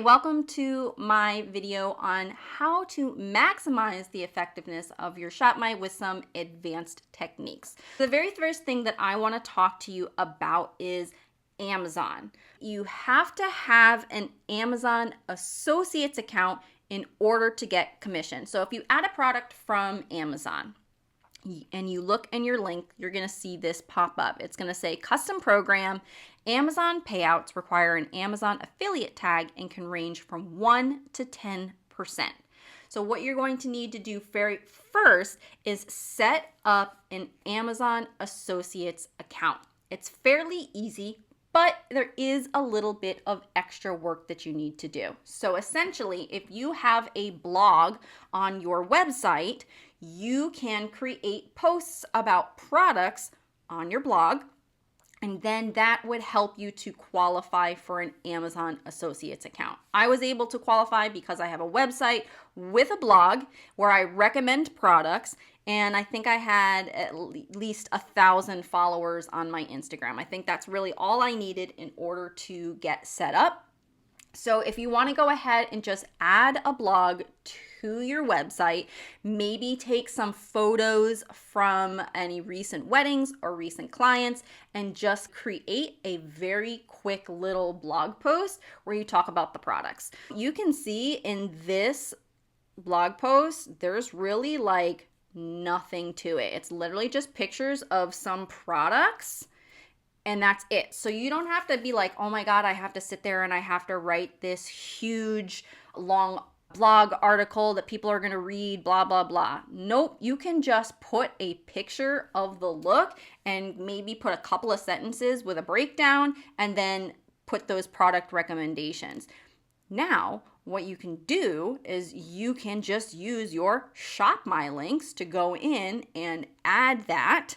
Welcome to my video on how to maximize the effectiveness of your Shopmy with some advanced techniques. The very first thing that I want to talk to you about is Amazon. You have to have an Amazon Associates account in order to get commission. So if you add a product from Amazon, and you look in your link, you're going to see this pop up. It's going to say custom program. Amazon payouts require an Amazon affiliate tag and can range from 1 to 10%. So what you're going to need to do very first is set up an Amazon Associates account. It's fairly easy, but there is a little bit of extra work that you need to do. So essentially, if you have a blog on your website, you can create posts about products on your blog, and then that would help you to qualify for an Amazon Associates account. I was able to qualify because I have a website with a blog where I recommend products, and I think I had at least 1,000 followers on my Instagram. I think that's really all I needed in order to get set up. So if you want to go ahead and just add a blog to your website, maybe take some photos from any recent weddings or recent clients and just create a very quick little blog post where you talk about the products. You can see in this blog post, there's really like nothing to it. It's literally just pictures of some products. And that's it. So you don't have to be like, oh my God, I have to sit there and I have to write this huge, long blog article that people are going to read, blah, blah, blah. Nope. You can just put a picture of the look and maybe put a couple of sentences with a breakdown and then put those product recommendations. Now, what you can do is you can just use your Shopmy links to go in and add that.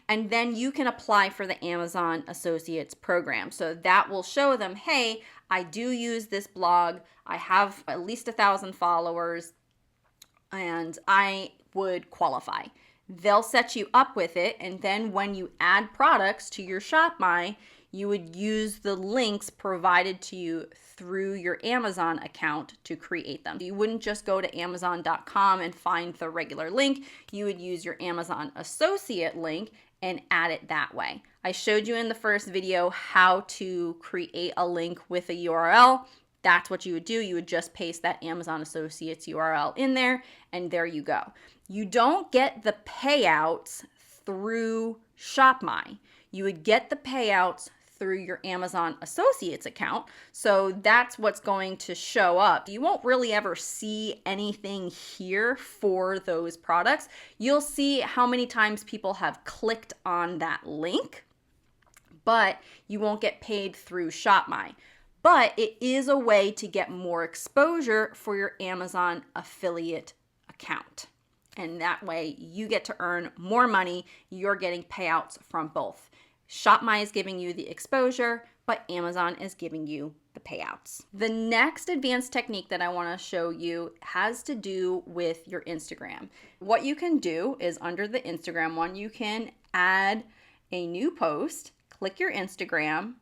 And then you can apply for the Amazon Associates program. So that will show them, hey, I do use this blog. I have at least 1,000 followers and I would qualify. They'll set you up with it. And then when you add products to your Shopmy, you would use the links provided to you through your Amazon account to create them. You wouldn't just go to Amazon.com and find the regular link. You would use your Amazon Associate link and add it that way. I showed you in the first video how to create a link with a URL. That's what you would do. You would just paste that Amazon Associates URL in there, and there you go. You don't get the payouts through Shopmy. You would get the payouts through your Amazon Associates account. So that's what's going to show up. You won't really ever see anything here for those products. You'll see how many times people have clicked on that link, but you won't get paid through Shopmy. But it is a way to get more exposure for your Amazon affiliate account. And that way you get to earn more money. You're getting payouts from both. Shopmy is giving you the exposure, but Amazon is giving you the payouts. The next advanced technique that I want to show you has to do with your Instagram. What you can do is under the Instagram one, you can add a new post, click your Instagram,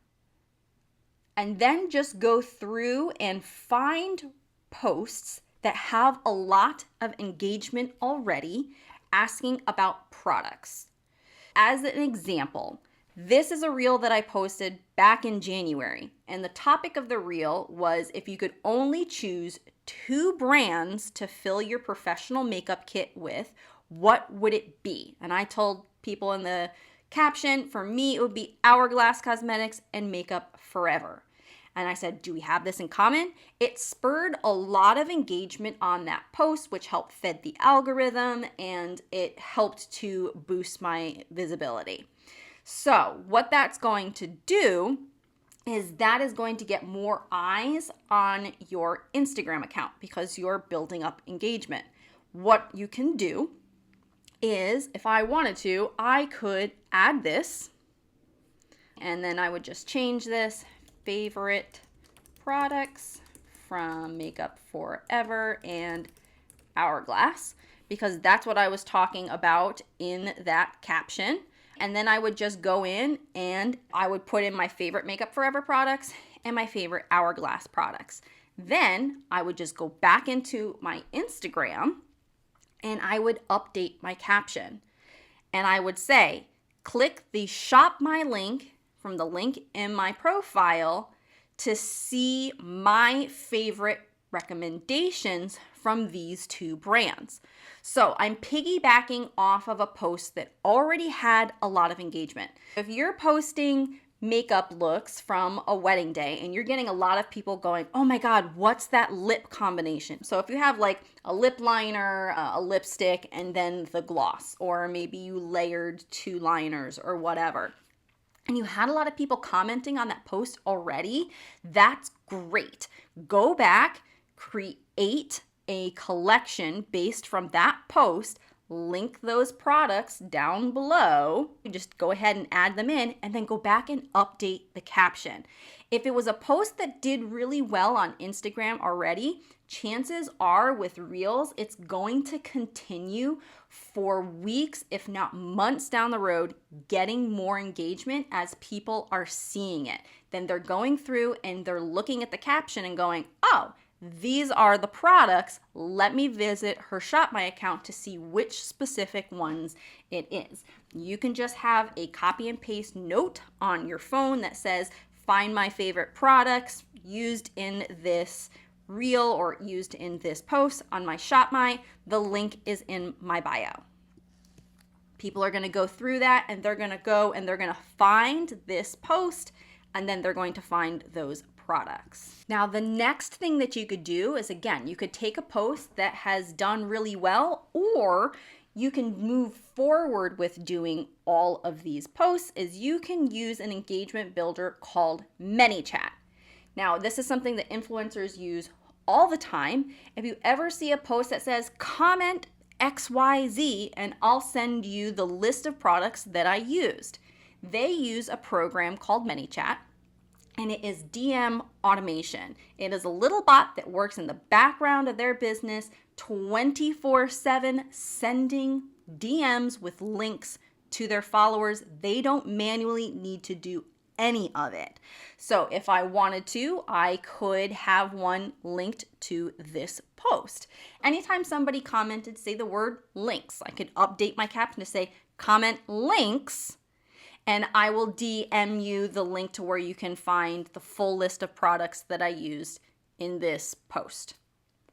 and then just go through and find posts that have a lot of engagement already asking about products. As an example, this is a reel that I posted back in January, and the topic of the reel was if you could only choose 2 brands to fill your professional makeup kit with, what would it be? And I told people in the caption, for me, it would be Hourglass Cosmetics and Makeup Forever. And I said, do we have this in common? It spurred a lot of engagement on that post, which helped fed the algorithm, and it helped to boost my visibility. So what that's going to do is that is going to get more eyes on your Instagram account because you're building up engagement. What you can do is, if I wanted to, I could add this, and then I would just change this, favorite products from Makeup Forever and Hourglass, because that's what I was talking about in that caption. And then I would just go in and I would put in my favorite Makeup Forever products and my favorite Hourglass products. Then I would just go back into my Instagram and I would update my caption. And I would say, click the shop my link from the link in my profile to see my favorite recommendations from these two brands. So I'm piggybacking off of a post that already had a lot of engagement. If you're posting makeup looks from a wedding day and you're getting a lot of people going, oh my God, what's that lip combination? So if you have like a lip liner, a lipstick, and then the gloss, or maybe you layered 2 liners or whatever, and you had a lot of people commenting on that post already, that's great. Go back, create a collection based from that post, link those products down below. You just go ahead and add them in and then go back and update the caption. If it was a post that did really well on Instagram already, chances are with Reels, it's going to continue for weeks, if not months down the road, getting more engagement as people are seeing it. Then they're going through and they're looking at the caption and going, oh, these are the products. Let me visit her Shopmy account to see which specific ones it is. You can just have a copy and paste note on your phone that says, find my favorite products used in this reel or used in this post on my Shopmy. The link is in my bio. People are going to go through that and they're going to go and they're going to find this post and then they're going to find those products. Now, the next thing that you could do is, again, you could take a post that has done really well, or you can move forward with doing all of these posts is you can use an engagement builder called ManyChat. Now, this is something that influencers use all the time. If you ever see a post that says comment XYZ and I'll send you the list of products that I used, they use a program called ManyChat. And it is DM automation. It is a little bot that works in the background of their business 24/7, sending DMs with links to their followers. They don't manually need to do any of it. So if I wanted to, I could have one linked to this post. Anytime somebody commented, say the word links, I could update my caption to say comment links, and I will DM you the link to where you can find the full list of products that I used in this post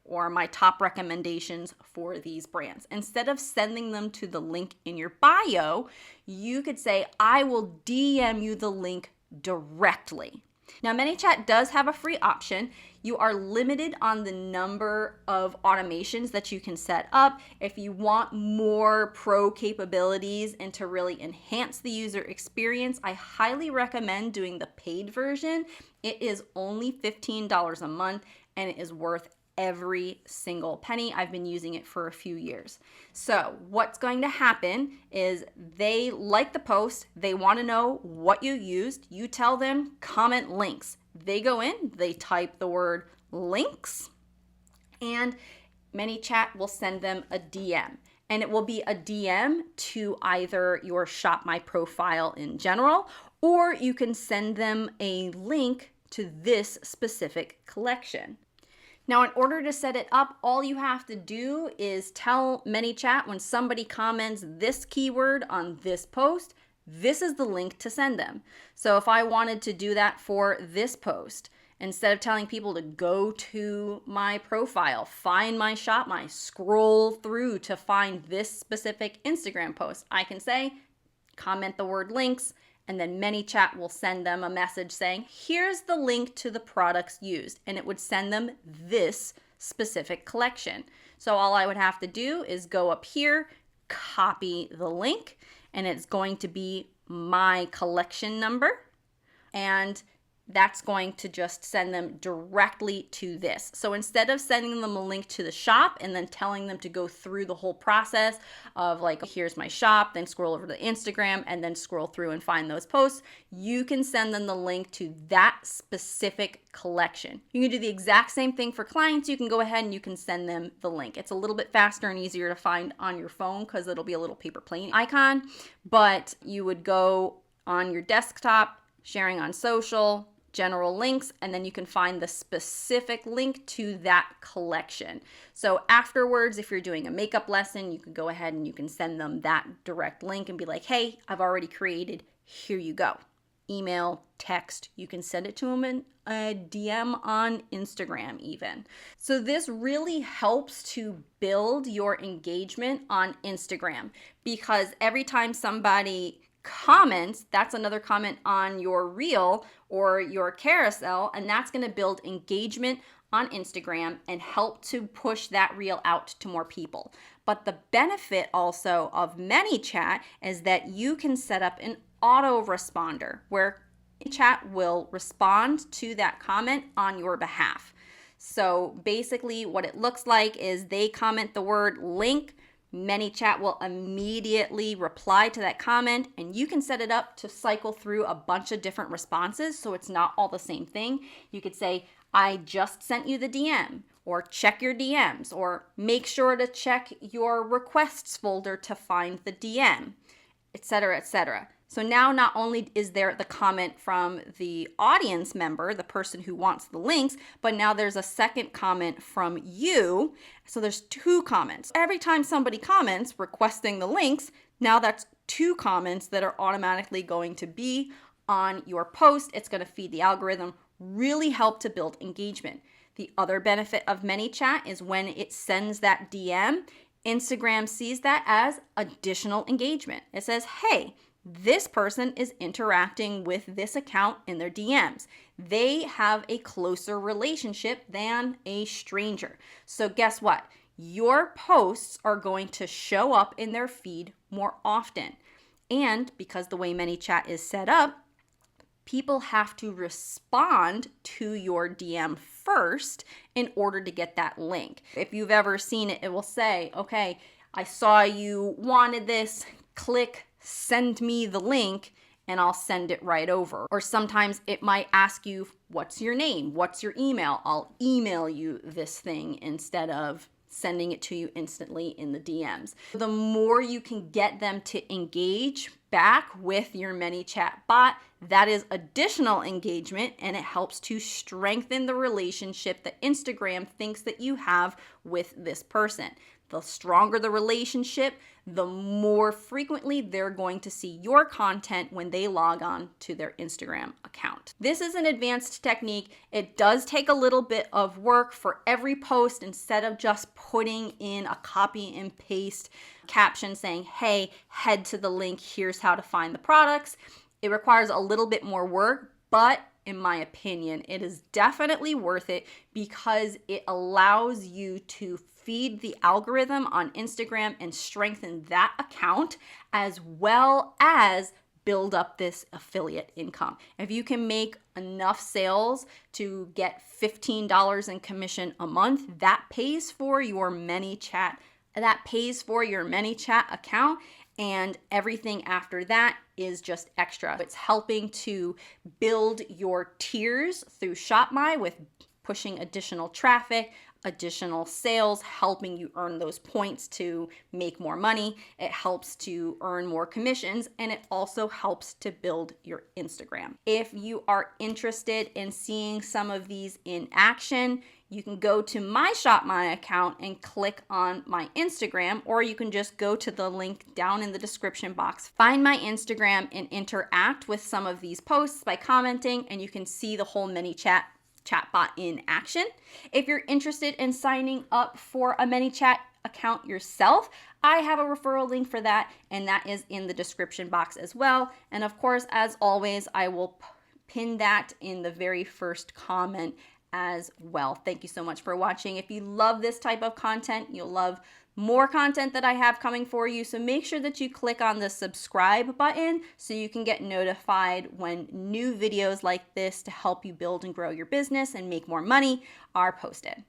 or my top recommendations for these brands. Instead of sending them to the link in your bio, you could say, I will DM you the link directly. Now, ManyChat does have a free option. You are limited on the number of automations that you can set up. If you want more pro capabilities and to really enhance the user experience, I highly recommend doing the paid version. It is only $15 a month and it is worth every single penny. I've been using it for a few years. So what's going to happen is they like the post. They want to know what you used. You tell them comment links. They go in, they type the word links, and ManyChat will send them a DM. And it will be a DM to either your Shop My profile in general, or you can send them a link to this specific collection. Now, in order to set it up, all you have to do is tell ManyChat when somebody comments this keyword on this post, this is the link to send them. So if I wanted to do that for this post, instead of telling people to go to my profile, find my Shopmy, scroll through to find this specific Instagram post, I can say, comment the word links, and then ManyChat will send them a message saying, here's the link to the products used, and it would send them this specific collection. So all I would have to do is go up here, copy the link, and it's going to be my collection number, and that's going to just send them directly to this. So instead of sending them a link to the shop and then telling them to go through the whole process of like, here's my shop, then scroll over to Instagram and then scroll through and find those posts, you can send them the link to that specific collection. You can do the exact same thing for clients. You can go ahead and you can send them the link. It's a little bit faster and easier to find on your phone because it'll be a little paper plane icon, but you would go on your desktop, sharing on social, general links, and then you can find the specific link to that collection. So afterwards, if you're doing a makeup lesson, you can go ahead and you can send them that direct link and be like, hey, I've already created, here you go. Email, text, you can send it to them in a DM on Instagram even. So this really helps to build your engagement on Instagram, because every time somebody comments, that's another comment on your reel or your carousel, and that's going to build engagement on Instagram and help to push that reel out to more people. But the benefit also of ManyChat is that you can set up an autoresponder where ManyChat will respond to that comment on your behalf. So basically what it looks like is they comment the word link, ManyChat will immediately reply to that comment, and you can set it up to cycle through a bunch of different responses so it's not all the same thing. You could say, I just sent you the DM, or check your DMs, or make sure to check your requests folder to find the DM, etc., etc. So now not only is there the comment from the audience member, the person who wants the links, but now there's a second comment from you. So there's 2 comments. Every time somebody comments requesting the links, now that's 2 comments that are automatically going to be on your post. It's going to feed the algorithm, really help to build engagement. The other benefit of ManyChat is when it sends that DM, Instagram sees that as additional engagement. It says, hey, this person is interacting with this account in their DMs. They have a closer relationship than a stranger. So guess what? Your posts are going to show up in their feed more often. And because the way ManyChat is set up, people have to respond to your DM first in order to get that link. If you've ever seen it, it will say, okay, I saw you wanted this, click send me the link, and I'll send it right over. Or sometimes it might ask you, what's your name? What's your email? I'll email you this thing instead of sending it to you instantly in the DMs. The more you can get them to engage back with your ManyChat bot, that is additional engagement, and it helps to strengthen the relationship that Instagram thinks that you have with this person. The stronger the relationship, the more frequently they're going to see your content when they log on to their Instagram account. This is an advanced technique. It does take a little bit of work for every post. Instead of just putting in a copy and paste caption saying, hey, head to the link, here's how to find the products. It requires a little bit more work, but in my opinion, it is definitely worth it because it allows you to feed the algorithm on Instagram and strengthen that account, as well as build up this affiliate income. If you can make enough sales to get $15 in commission a month, that pays for your ManyChat. That pays for your ManyChat account, and everything after that is just extra. It's helping to build your tiers through Shopmy with pushing additional traffic, additional sales, helping you earn those points to make more money. It helps to earn more commissions, and it also helps to build your Instagram. If you are interested in seeing some of these in action, you can go to my Shopmy account and click on my Instagram, or you can just go to the link down in the description box, find my Instagram, and interact with some of these posts by commenting, and you can see the whole ManyChat chatbot in action. If you're interested in signing up for a ManyChat account yourself, I have a referral link for that, and that is in the description box as well. And of course, as always, I will pin that in the very first comment as well. Thank you so much for watching. If you love this type of content, you'll love more content that I have coming for you. So make sure that you click on the subscribe button so you can get notified when new videos like this to help you build and grow your business and make more money are posted.